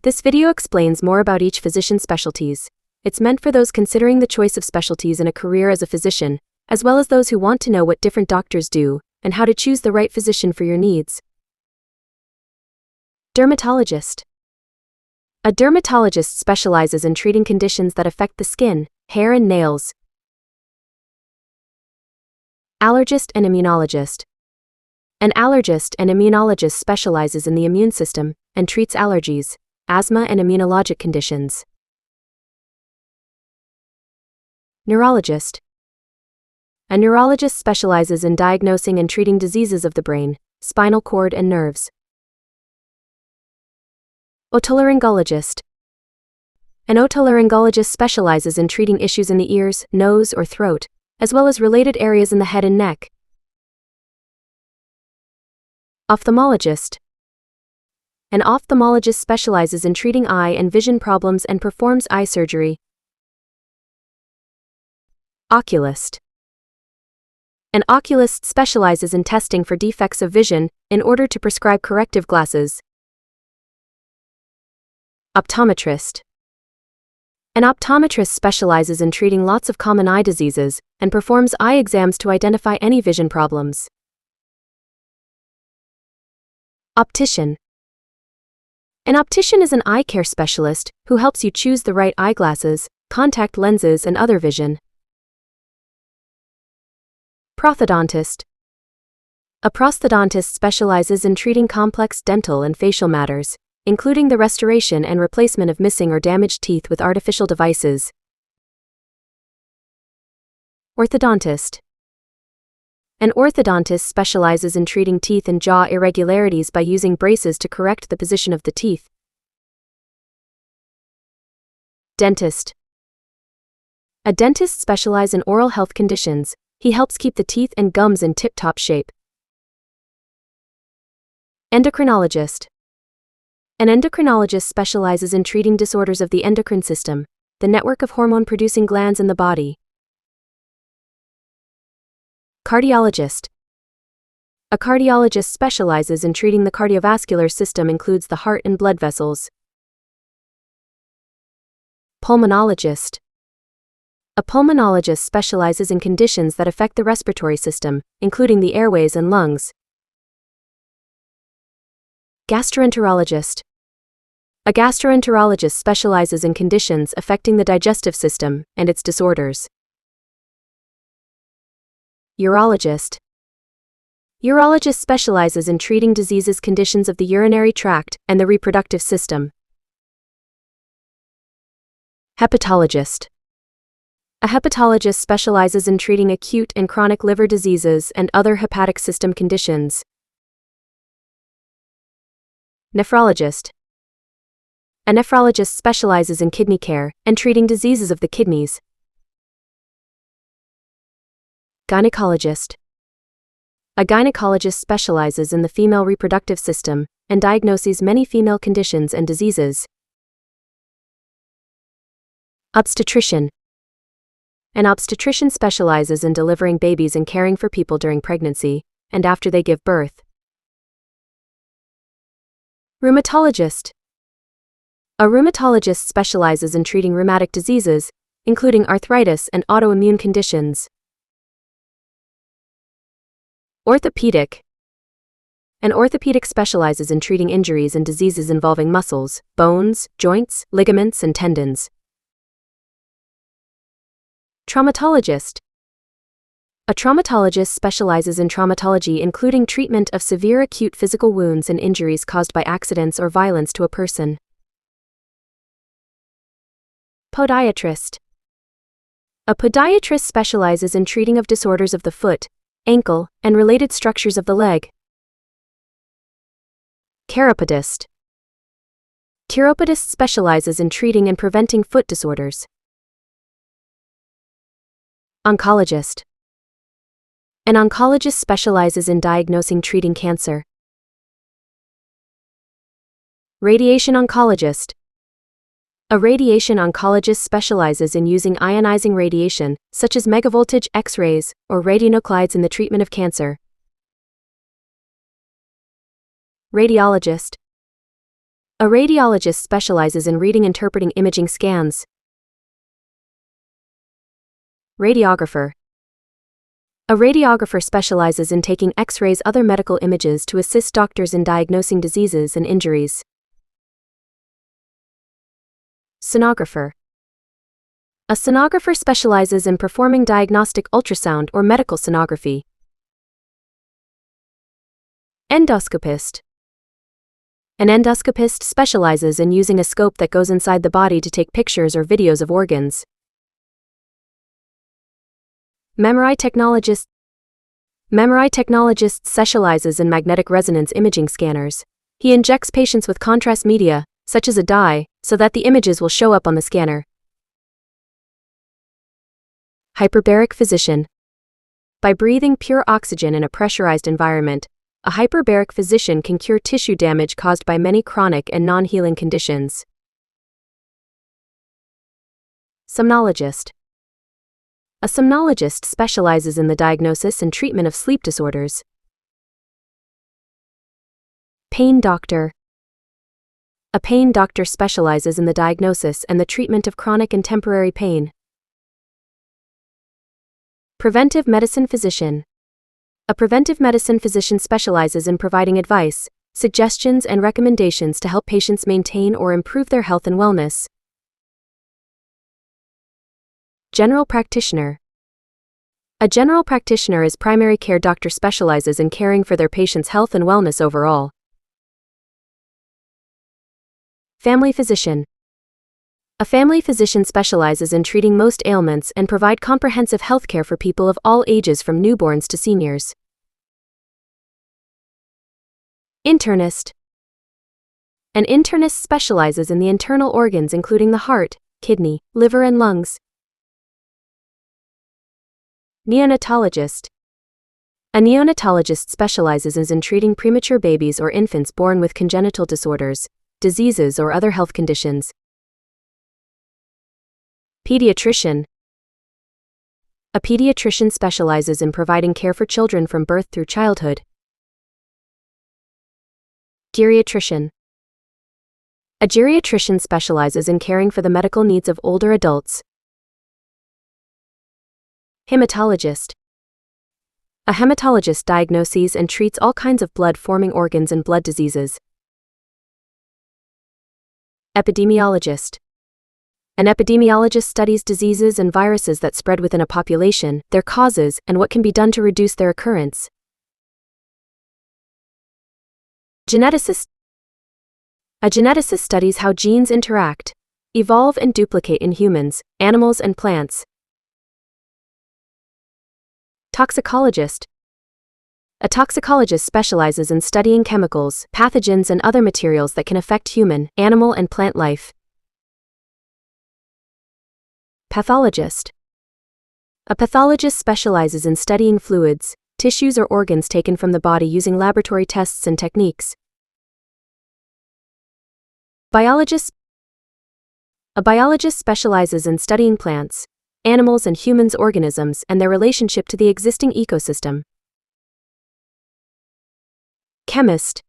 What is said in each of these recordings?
This video explains more about each physician's specialties. It's meant for those considering the choice of specialties in a career as a physician, as well as those who want to know what different doctors do and how to choose the right physician for your needs. Dermatologist. A dermatologist specializes in treating conditions that affect the skin, hair, and nails. Allergist and immunologist. An allergist and immunologist specializes in the immune system and treats allergies, asthma, and immunologic conditions. Neurologist. A neurologist specializes in diagnosing and treating diseases of the brain, spinal cord, and nerves. Otolaryngologist. An otolaryngologist specializes in treating issues in the ears, nose, or throat, as well as related areas in the head and neck. Ophthalmologist. An ophthalmologist specializes in treating eye and vision problems and performs eye surgery. Oculist. An oculist specializes in testing for defects of vision in order to prescribe corrective glasses. Optometrist. An optometrist specializes in treating lots of common eye diseases and performs eye exams to identify any vision problems. Optician. An optician is an eye care specialist who helps you choose the right eyeglasses, contact lenses, and other vision. Prosthodontist. A prosthodontist specializes in treating complex dental and facial matters, including the restoration and replacement of missing or damaged teeth with artificial devices. Orthodontist. An orthodontist specializes in treating teeth and jaw irregularities by using braces to correct the position of the teeth. Dentist. A dentist specializes in oral health conditions. He helps keep the teeth and gums in tip-top shape. Endocrinologist. An endocrinologist specializes in treating disorders of the endocrine system, the network of hormone-producing glands in the body. Cardiologist. A cardiologist specializes in treating the cardiovascular system, includes the heart and blood vessels. Pulmonologist. A pulmonologist specializes in conditions that affect the respiratory system, including the airways and lungs. Gastroenterologist. A gastroenterologist specializes in conditions affecting the digestive system and its disorders. Urologist. Urologist specializes in treating diseases, conditions of the urinary tract and the reproductive system. Hepatologist. A hepatologist specializes in treating acute and chronic liver diseases and other hepatic system conditions. Nephrologist. A nephrologist specializes in kidney care and treating diseases of the kidneys. Gynecologist. A gynecologist specializes in the female reproductive system and diagnoses many female conditions and diseases. Obstetrician. An obstetrician specializes in delivering babies and caring for people during pregnancy and after they give birth. Rheumatologist. A rheumatologist specializes in treating rheumatic diseases, including arthritis and autoimmune conditions. Orthopedic. An orthopedic specializes in treating injuries and diseases involving muscles, bones, joints, ligaments, and tendons. Traumatologist. A traumatologist specializes in traumatology, including treatment of severe acute physical wounds and injuries caused by accidents or violence to a person. Podiatrist. A podiatrist specializes in treating of disorders of the foot, ankle, and related structures of the leg. Chiropodist. Chiropodist specializes in treating and preventing foot disorders. Oncologist. An oncologist specializes in diagnosing, treating cancer. Radiation oncologist. A radiation oncologist specializes in using ionizing radiation, such as megavoltage X-rays or radionuclides, in the treatment of cancer. Radiologist. A radiologist specializes in reading and interpreting imaging scans. Radiographer. A radiographer specializes in taking X-rays, other medical images to assist doctors in diagnosing diseases and injuries. Sonographer. A sonographer specializes in performing diagnostic ultrasound or medical sonography. Endoscopist. An endoscopist specializes in using a scope that goes inside the body to take pictures or videos of organs. MRI technologist. MRI technologist specializes in magnetic resonance imaging scanners. He injects patients with contrast media, such as a dye, so that the images will show up on the scanner. Hyperbaric physician. By breathing pure oxygen in a pressurized environment, a hyperbaric physician can cure tissue damage caused by many chronic and non-healing conditions. Somnologist. A somnologist specializes in the diagnosis and treatment of sleep disorders. Pain doctor. A pain doctor specializes in the diagnosis and the treatment of chronic and temporary pain. Preventive medicine physician. A preventive medicine physician specializes in providing advice, suggestions, and recommendations to help patients maintain or improve their health and wellness. General practitioner. A general practitioner is primary care doctor specializes in caring for their patients' health and wellness overall. Family physician. A family physician specializes in treating most ailments and provide comprehensive health care for people of all ages from newborns to seniors. Internist. An internist specializes in the internal organs including the heart, kidney, liver, and lungs. Neonatologist. A neonatologist specializes in treating premature babies or infants born with congenital disorders, diseases, or other health conditions. Pediatrician. A pediatrician specializes in providing care for children from birth through childhood. Geriatrician. A geriatrician specializes in caring for the medical needs of older adults. Hematologist. A hematologist diagnoses and treats all kinds of blood-forming organs and blood diseases. Epidemiologist. An epidemiologist studies diseases and viruses that spread within a population, their causes, and what can be done to reduce their occurrence. Geneticist. A geneticist studies how genes interact, evolve, and duplicate in humans, animals, and plants. Toxicologist. A toxicologist specializes in studying chemicals, pathogens, and other materials that can affect human, animal, and plant life. Pathologist. A pathologist specializes in studying fluids, tissues, or organs taken from the body using laboratory tests and techniques. Biologist. A biologist specializes in studying plants, animals, and humans' organisms and their relationship to the existing ecosystem. Chemist.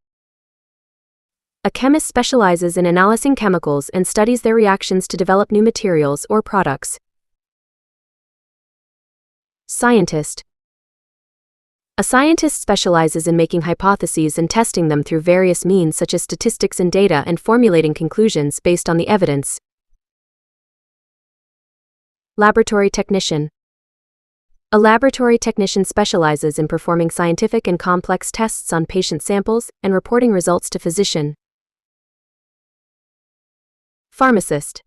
A chemist specializes in analyzing chemicals and studies their reactions to develop new materials or products. Scientist. A scientist specializes in making hypotheses and testing them through various means such as statistics and data and formulating conclusions based on the evidence. Laboratory technician. A laboratory technician specializes in performing scientific and complex tests on patient samples and reporting results to physician. Pharmacist.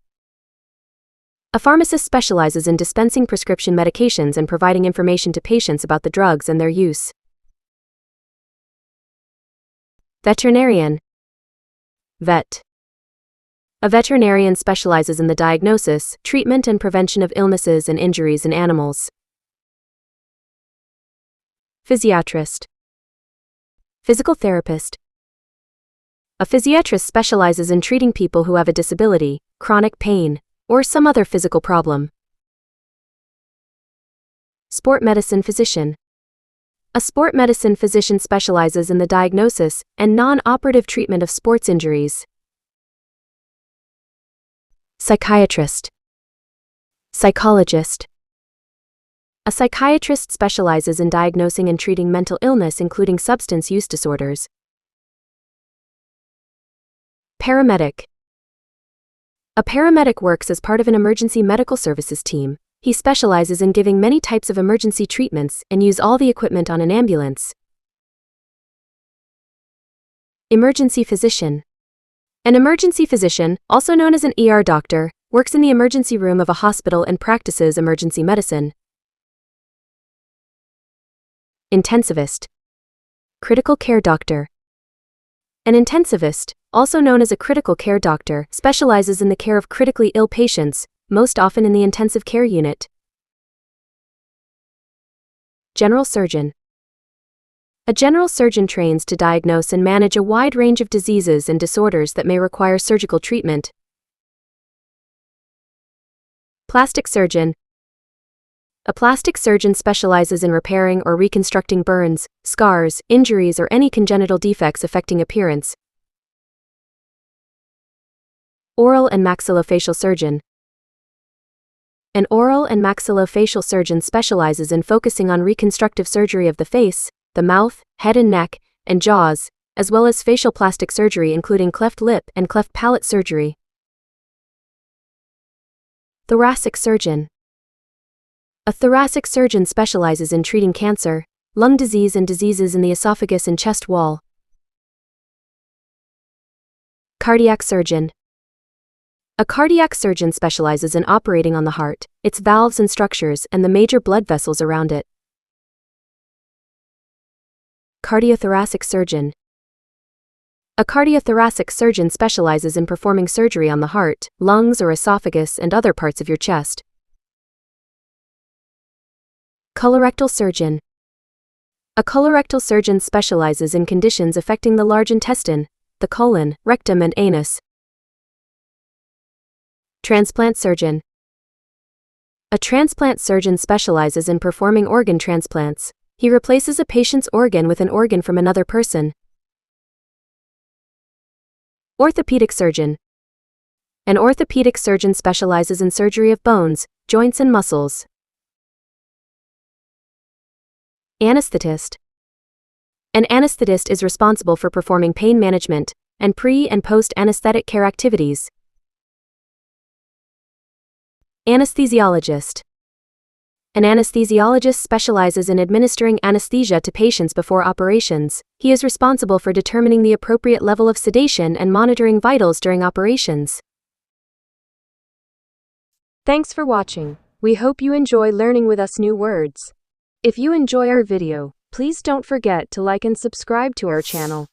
A pharmacist specializes in dispensing prescription medications and providing information to patients about the drugs and their use. Veterinarian. Vet. A veterinarian specializes in the diagnosis, treatment, and prevention of illnesses and injuries in animals. Physiatrist. Physical therapist. A physiatrist specializes in treating people who have a disability, chronic pain, or some other physical problem. Sport medicine physician. A sport medicine physician specializes in the diagnosis and non-operative treatment of sports injuries. Psychiatrist. Psychologist. A psychiatrist specializes in diagnosing and treating mental illness, including substance use disorders. Paramedic. A paramedic works as part of an emergency medical services team. He specializes in giving many types of emergency treatments and use all the equipment on an ambulance. Emergency physician. An emergency physician, also known as an ER doctor, works in the emergency room of a hospital and practices emergency medicine. Intensivist. Critical care doctor. An intensivist, also known as a critical care doctor, specializes in the care of critically ill patients, most often in the intensive care unit. General surgeon. A general surgeon trains to diagnose and manage a wide range of diseases and disorders that may require surgical treatment. Plastic surgeon. A plastic surgeon specializes in repairing or reconstructing burns, scars, injuries, or any congenital defects affecting appearance. Oral and maxillofacial surgeon. An oral and maxillofacial surgeon specializes in focusing on reconstructive surgery of the face, the mouth, head and neck, and jaws, as well as facial plastic surgery including cleft lip and cleft palate surgery. Thoracic surgeon. A thoracic surgeon specializes in treating cancer, lung disease and diseases in the esophagus and chest wall. Cardiac surgeon. A cardiac surgeon specializes in operating on the heart, its valves and structures, and the major blood vessels around it. Cardiothoracic surgeon. A cardiothoracic surgeon specializes in performing surgery on the heart, lungs or esophagus and other parts of your chest. Colorectal surgeon. A colorectal surgeon specializes in conditions affecting the large intestine, the colon, rectum and anus. Transplant surgeon. A transplant surgeon specializes in performing organ transplants. He replaces a patient's organ with an organ from another person. Orthopedic surgeon. An orthopedic surgeon specializes in surgery of bones, joints and muscles. Anesthetist. An anesthetist is responsible for performing pain management and pre- and post-anesthetic care activities. Anesthesiologist. An anesthesiologist specializes in administering anesthesia to patients before operations. He is responsible for determining the appropriate level of sedation and monitoring vitals during operations. Thanks for watching. We hope you enjoy learning with us new words. If you enjoy our video, please don't forget to like and subscribe to our channel.